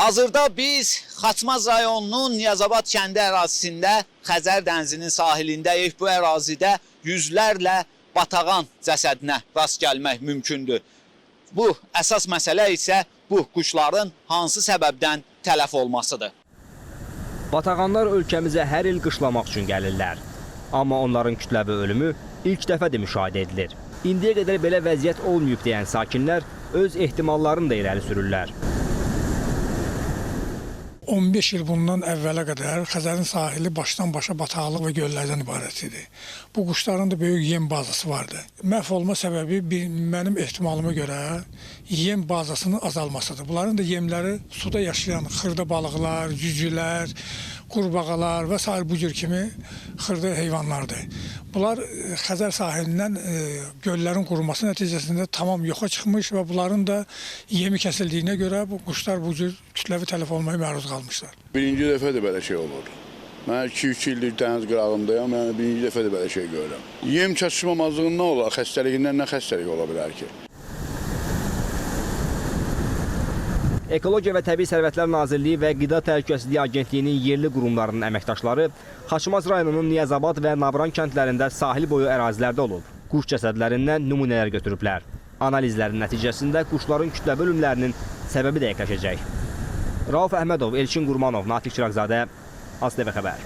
Hazırda biz Xaçmaz rayonunun Niyazabad kəndi ərazisində Xəzər dənizinin sahilindəyik. Bu ərazidə yüzlərlə batağan cəsədinə rast gəlmək mümkündür. Bu əsas məsələ isə bu quşların hansı səbəbdən tələf olmasıdır. Batağanlar ölkəmizə hər il qışlamaq üçün gəlirlər. Amma onların kütləvi ölümü ilk dəfədir müşahidə edilir. İndiyə qədər belə vəziyyət olmayıb deyən sakinlər öz ehtimallarını da irəli sürürlər. 15 il bundan əvvələ qədər Xəzərin sahili başdan başa bataqlıq və göllərdən ibarət idi. Bu quşların da böyük yem bazası vardı. Məhv olma səbəbi mənim ehtimalıma görə yem bazasının azalmasıdır. Bunların da yemləri suda yaşayan xırda balıqlar, cücülər, qurbağalar və s. bu cür kimi xırda heyvanlardır. Bunlar Xəzər sahilindən göllərin quruması nəticəsində tamam yoxa çıxmış və bunların da yemi kəsildiyinə görə bu quşlar bu cür kütləvi tələf olmaya məruz qalmışlar. Birinci dəfədir belə şey olur. Mən 2-3 ildir dəniz qırağındayım, yəni birinci dəfədir belə şey görürəm. Yem çatışmamazlığından olar, xəstəliyindən nə xəstəlik ola bilər ki? Ekologiya və Təbii Sərvətlər Nazirliyi və Qida Təhlükəsizliyi Agentliyinin yerli qurumlarının əməkdaşları Xaçmaz rayonunun Niyazabad və Navran kəndlərində sahil boyu ərazilərdə olub. Quş cəsədlərindən nümunələr götürüblər. Analizlərin nəticəsində quşların kütləvi ölümlərinin səbəbi dəqiqləşəcək. Rauf Əhmədov, Elçin Qurmanov, Natiq Çıraqzadə, ASTV xəbər.